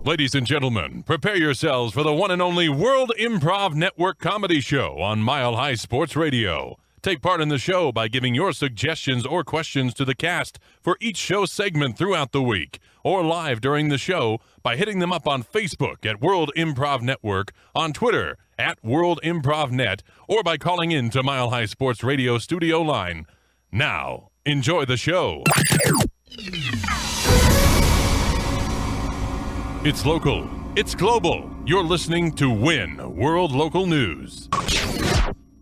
Ladies and gentlemen, prepare yourselves for the one and only World Improv Network comedy show on Mile High Sports Radio. Take part in the show by giving your suggestions or questions to the cast for each show segment throughout the week, or live during the show by hitting them up on Facebook at World Improv Network, on Twitter at World Improv Net, or by calling in to Mile High Sports Radio studio line. Now, enjoy the show. It's local. It's global. You're listening to WIN World Local News.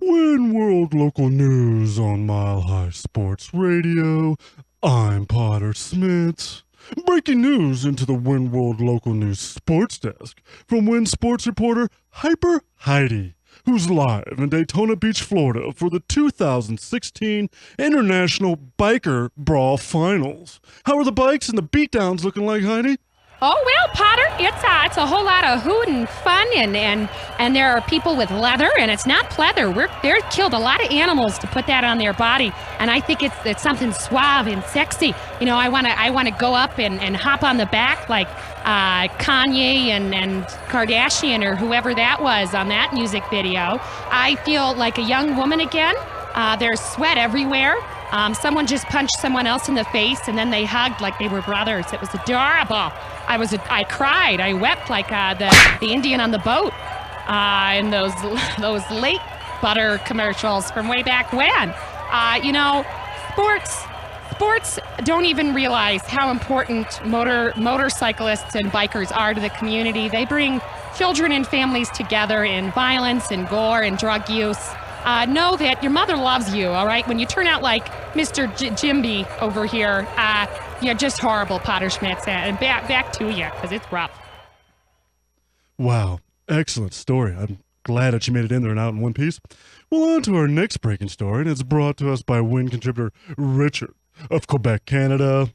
WIN World Local News on Mile High Sports Radio. I'm Potter Smittss. Breaking news into the WIN World Local News Sports Desk from WIN Sports reporter Hyper Heidi, who's live in Daytona Beach, Florida for the 2016 International Biker Brawl Finals. How are the bikes and the beatdowns looking like, Heidi? Oh, well, Potter, it's a whole lot of hoot and fun, and there are people with leather, and it's not pleather. They've killed a lot of animals to put that on their body, and I think it's something suave and sexy. You know, I want to go up and hop on the back like Kanye and Kardashian or whoever that was on that music video. I feel like a young woman again. There's sweat everywhere. Someone just punched someone else in the face, and then they hugged like they were brothers. It was adorable. I cried. I wept like the Indian on the boat in those late butter commercials from way back when. Sports don't even realize how important motorcyclists and bikers are to the community. They bring children and families together in violence and gore and drug use. Know that your mother loves you, all right? When you turn out like Mr. Jimby over here, you're just horrible, Potter Smittss, and back to you, because it's rough. Wow, excellent story. I'm glad that you made it in there and out in one piece. Well, on to our next breaking story, and it's brought to us by WIN contributor Richard of Quebec, Canada.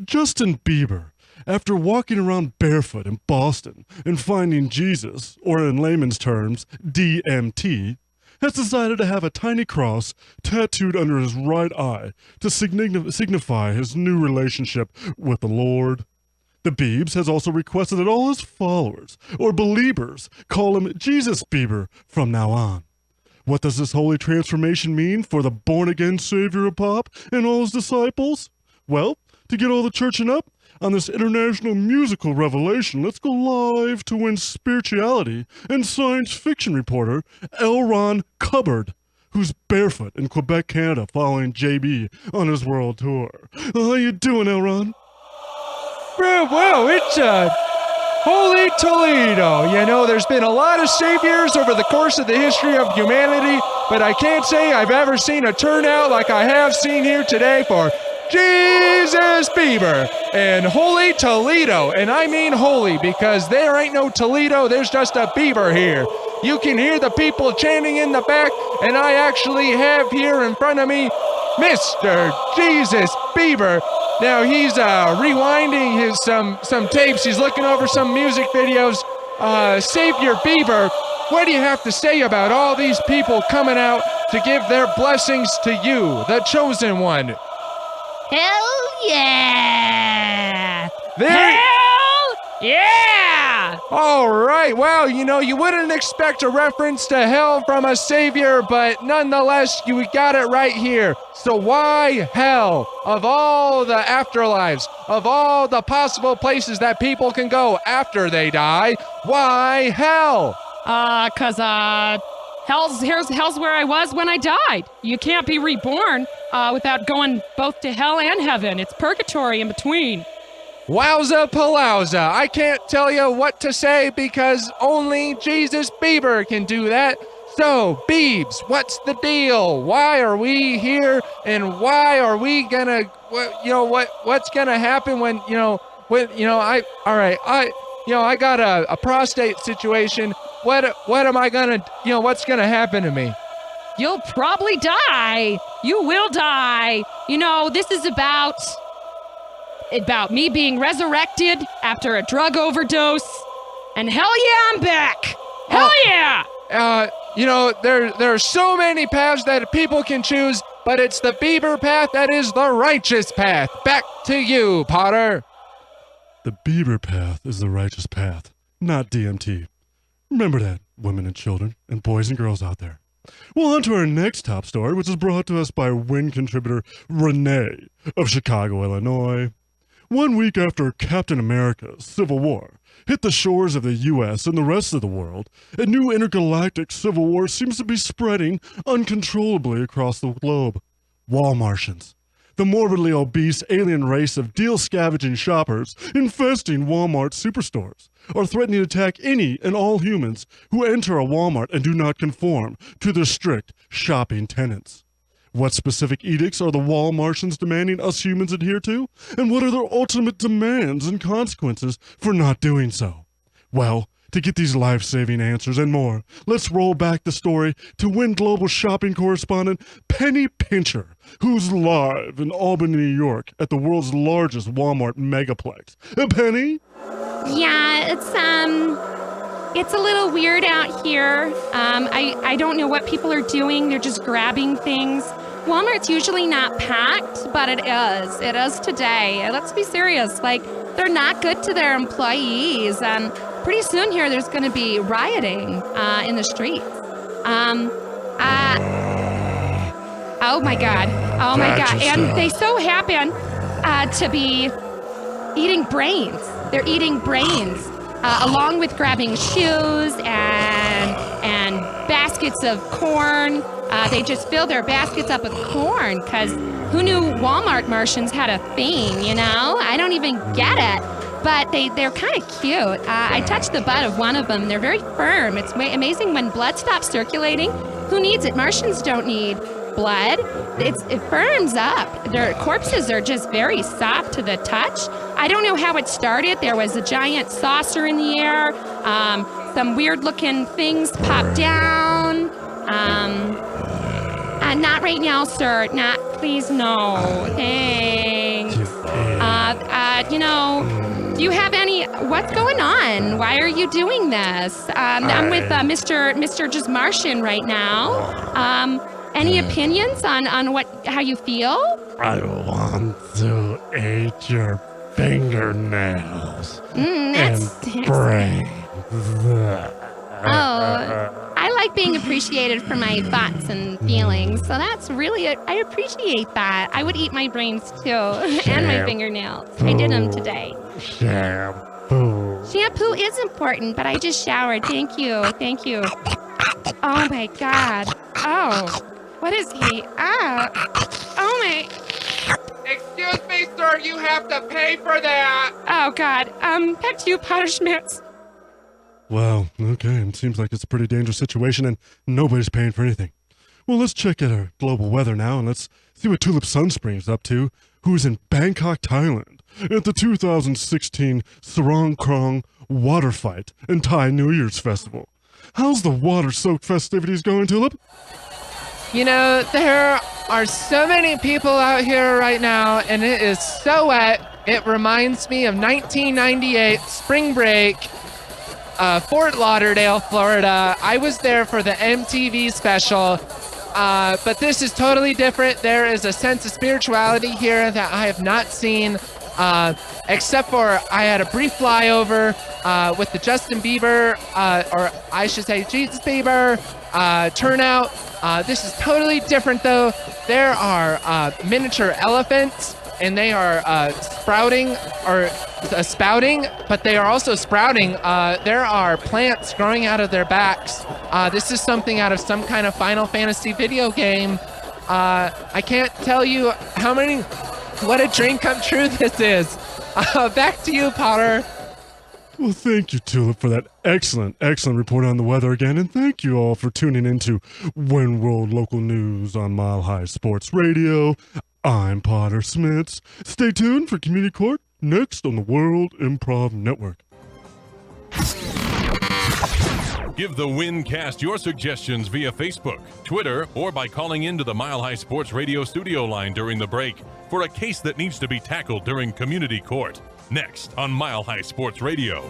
Justin Bieber, after walking around barefoot in Boston and finding Jesus, or in layman's terms, DMT, has decided to have a tiny cross tattooed under his right eye to signify his new relationship with the Lord. The Biebs has also requested that all his followers, or believers, call him Jesus Bieber from now on. What does this holy transformation mean for the born-again Savior of Pop and all his disciples? Well, to get all the churching up on this international musical revelation, let's go live to WIN spirituality and science fiction reporter L. Ron Cubbard, who's barefoot in Quebec, Canada, following JB on his world tour. How you doing, L. Ron? Well, it's Holy Toledo. You know, there's been a lot of saviors over the course of the history of humanity, but I can't say I've ever seen a turnout like I have seen here today for Jesus Bieber and Holy Toledo. And I mean holy, because there ain't no Toledo, there's just a Bieber here. You can hear the people chanting in the back, and I actually have here in front of me Mr. Jesus Bieber. Now he's rewinding his some tapes. He's looking over some music videos. Savior Bieber, what do you have to say about all these people coming out to give their blessings to you, the chosen one? Hell yeah! Hell yeah! All right, well, you know, you wouldn't expect a reference to hell from a savior, but nonetheless, you got it right here. So why hell? Of all the afterlives, of all the possible places that people can go after they die, why hell? 'Cause hell's where I was when I died. You can't be reborn without going both to hell and heaven. It's purgatory in between. Wowza palauza. I can't tell you what to say because only Jesus Bieber can do that. So, Biebs, what's the deal? Why are we here, and why are we gonna, what's gonna happen when I got a prostate situation. What am I gonna, what's gonna happen to me? You'll probably die. You will die. You know, this is about me being resurrected after a drug overdose. And hell yeah, I'm back. Hell yeah. There are so many paths that people can choose. but it's the Bieber path that is the righteous path. Back to you, Potter. The Bieber path is the righteous path, not DMT. Remember that, women and children, and boys and girls out there. Well, on to our next top story, which is brought to us by WIN contributor Renee of Chicago, Illinois. 1 week after Captain America's Civil War hit the shores of the U.S. and the rest of the world, a new intergalactic civil war seems to be spreading uncontrollably across the globe. Walmartians, the morbidly obese alien race of deal-scavenging shoppers infesting Walmart superstores, are threatening to attack any and all humans who enter a Walmart and do not conform to their strict shopping tenets. What specific edicts are the Walmartians demanding us humans adhere to? And what are their ultimate demands and consequences for not doing so? Well, to get these life-saving answers and more, let's roll back the story to WIN Global shopping correspondent Penny Pincher, who's live in Albany, New York at the world's largest Walmart megaplex. Penny? Yeah, it's a little weird out here. I don't know what people are doing. They're just grabbing things. Walmart's usually not packed, but it is. It is today. Let's be serious. Like, they're not good to their employees. And pretty soon here, there's going to be rioting in the streets. Oh my God. Oh my God. And they so happen to be eating brains. They're eating brains along with grabbing shoes and baskets of corn. They just fill their baskets up with corn because who knew Walmart Martians had a thing, you know? I don't even get it. But they're kind of cute. I touched the butt of one of them. They're very firm. It's amazing when blood stops circulating. Who needs it? Martians don't need blood. It firms up. Their corpses are just very soft to the touch. I don't know how it started. There was a giant saucer in the air. Some weird-looking things popped down. Not right now, sir. Not, please, no. Thanks. Do you have any, what's going on? Why are you doing this? I'm with Mr. Just Martian right now. Any opinions on how you feel? I want to eat your fingernails and brains. Oh, I like being appreciated for my thoughts and feelings, so that's really I appreciate that. I would eat my brains too, and my fingernails. I did them today. Shampoo is important, but I just showered. Thank you. Oh my God. Oh, what is he? Oh my. Excuse me, sir, you have to pay for that. Oh God. Back to you, Potter Smittss. Wow, okay, it seems like it's a pretty dangerous situation and nobody's paying for anything. Well, let's check out our global weather now and let's see what Tulip Sunspring's up to, who's in Bangkok, Thailand, at the 2016 Songkran Water Fight and Thai New Year's Festival. How's the water-soaked festivities going, Tulip? You know, there are so many people out here right now, and it is so wet. It reminds me of 1998 spring break, Fort Lauderdale, Florida. I was there for the MTV special, but this is totally different. There is a sense of spirituality here that I have not seen, except for I had a brief flyover with the Justin Bieber, or I should say Jesus Bieber, turnout. This is totally different though. There are miniature elephants, and they are sprouting, but they are also sprouting. There are plants growing out of their backs. This is something out of some kind of Final Fantasy video game. I can't tell you what a dream come true this is. Back to you, Potter. Well, thank you, Tulip, for that excellent report on the weather again, and thank you all for tuning into WIN World Local News on Mile High Sports Radio. I'm Potter Smittss. Stay tuned for Community Court next on the World Improv Network. Give the WIN cast your suggestions via Facebook, Twitter, or by calling into the Mile High Sports Radio studio line during the break for a case that needs to be tackled during Community Court. Next on Mile High Sports Radio.